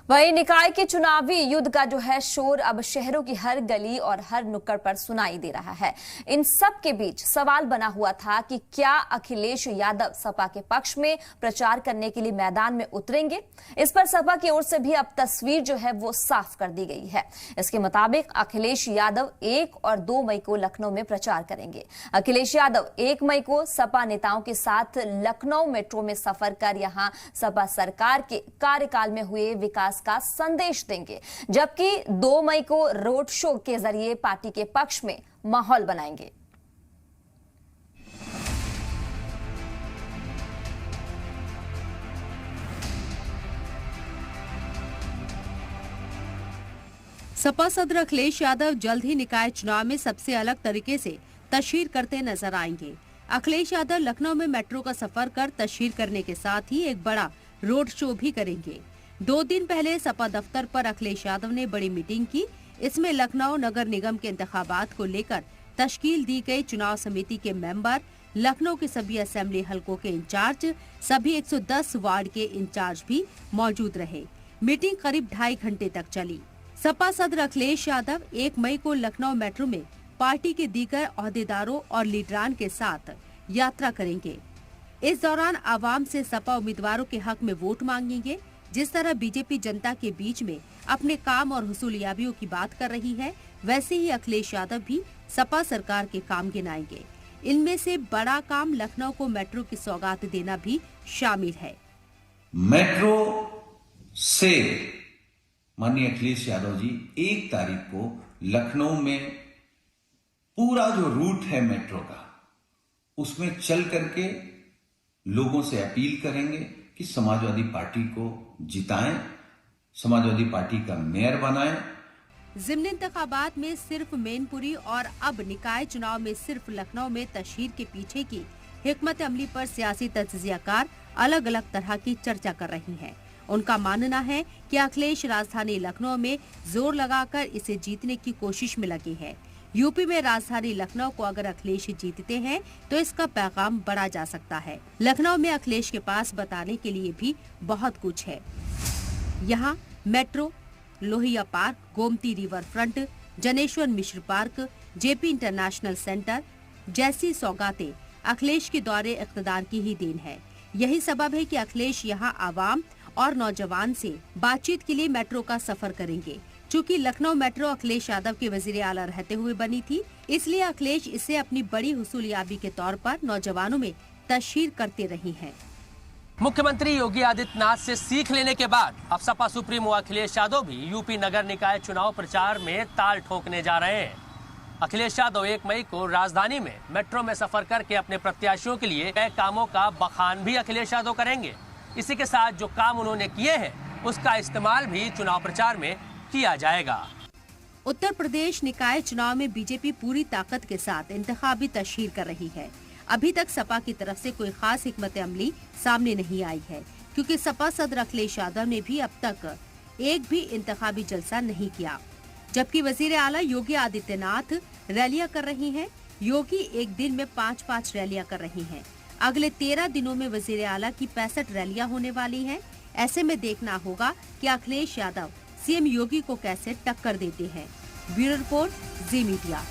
वहीं निकाय के चुनावी युद्ध का जो है शोर अब शहरों की हर गली और हर नुक्कड़ पर सुनाई दे रहा है। इन सब के बीच सवाल बना हुआ था कि क्या अखिलेश यादव सपा के पक्ष में प्रचार करने के लिए मैदान में उतरेंगे। इस पर सपा की ओर से भी अब तस्वीर जो है वो साफ कर दी गई है। इसके मुताबिक अखिलेश यादव 1 और 2 मई को लखनऊ में प्रचार करेंगे। अखिलेश यादव 1 मई को सपा नेताओं के साथ लखनऊ मेट्रो में सफर कर यहां सपा सरकार के कार्यकाल में हुए विकास का संदेश देंगे, जबकि 2 मई को रोड शो के जरिए पार्टी के पक्ष में माहौल बनाएंगे। सपा सदर अखिलेश यादव जल्द ही निकाय चुनाव में सबसे अलग तरीके से तशहीर करते नजर आएंगे। अखिलेश यादव लखनऊ में मेट्रो का सफर कर तशहीर करने के साथ ही एक बड़ा रोड शो भी करेंगे। 2 दिन पहले सपा दफ्तर पर अखिलेश यादव ने बड़ी मीटिंग की। इसमें लखनऊ नगर निगम के इंतखाबात को लेकर तश्कील दी गई चुनाव समिति के मेंबर, लखनऊ के सभी असेंबली हलकों के इंचार्ज, सभी 110 वार्ड के इंचार्ज भी मौजूद रहे। मीटिंग करीब 2.5 घंटे तक चली। सपा सदर अखिलेश यादव 1 मई को लखनऊ मेट्रो में पार्टी के दीगर ओहदेदारों और लीडरान के साथ यात्रा करेंगे। इस दौरान आवाम से सपा उम्मीदवारों के हक में वोट मांगेंगे। जिस तरह बीजेपी जनता के बीच में अपने काम और हुसूलियाबियों की बात कर रही है, वैसे ही अखिलेश यादव भी सपा सरकार के काम गिनाएंगे। इनमें से बड़ा काम लखनऊ को मेट्रो की सौगात देना भी शामिल है। मेट्रो से माननीय अखिलेश यादव जी 1 तारीख को लखनऊ में पूरा जो रूट है मेट्रो का, उसमें चल करके लोगों से अपील करेंगे कि समाजवादी पार्टी को जिताएं, समाजवादी पार्टी का मेयर बनाएं। ज़िमनी इंतखाबात में सिर्फ मैनपुरी और अब निकाय चुनाव में सिर्फ लखनऊ में तशहीर के पीछे की हिकमत अमली पर सियासी तज्जियाकार अलग अलग तरह की चर्चा कर रही हैं। उनका मानना है कि अखिलेश राजधानी लखनऊ में जोर लगाकर इसे जीतने की कोशिश में लगे हैं। यूपी में राजधानी लखनऊ को अगर अखिलेश जीतते हैं तो इसका पैगाम बढ़ा जा सकता है। लखनऊ में अखिलेश के पास बताने के लिए भी बहुत कुछ है। यहाँ metro, Lohia Park, Gomti River Front, Janeshwar Mishra Park, JP International Centre जैसी सौगातें अखिलेश के दौरे इख्तिदार की ही देन है। यही सबब है कि अखिलेश यहाँ आवाम और नौजवान से बातचीत के लिए मेट्रो का सफर करेंगे। चूँकि लखनऊ मेट्रो अखिलेश यादव के वजीर आला रहते हुए बनी थी, इसलिए अखिलेश इसे अपनी बड़ी हुसूलियाबी के तौर पर नौजवानों में तशहीर करते रही हैं। मुख्यमंत्री योगी आदित्यनाथ से सीख लेने के बाद अब सपा सुप्रीमो अखिलेश यादव भी यूपी नगर निकाय चुनाव प्रचार में ताल ठोकने जा रहे हैं। अखिलेश यादव 1 मई को राजधानी में मेट्रो में सफर करके अपने प्रत्याशियों के लिए कई कामों का बखान भी अखिलेश यादव करेंगे। इसी के साथ जो काम उन्होंने किए हैं उसका इस्तेमाल भी चुनाव प्रचार में किया जाएगा। उत्तर प्रदेश निकाय चुनाव में बीजेपी पूरी ताकत के साथ इंतखाबी तशहीर कर रही है। अभी तक सपा की तरफ से कोई खास हिकमत अमली सामने नहीं आई है, क्योंकि सपा सदर अखिलेश यादव ने भी अब तक एक भी इंतखाबी जलसा नहीं किया। जबकि वजीर आला योगी आदित्यनाथ रैलियां कर रही हैं। योगी एक दिन में 5-5 रैलियां कर रही हैं। अगले 13 दिनों में वजीर आला की 65 रैलियां होने वाली हैं। ऐसे में देखना होगा कि अखिलेश यादव सीएम योगी को कैसे टक्कर देते हैं। ब्यूरो रिपोर्ट, जी मीडिया।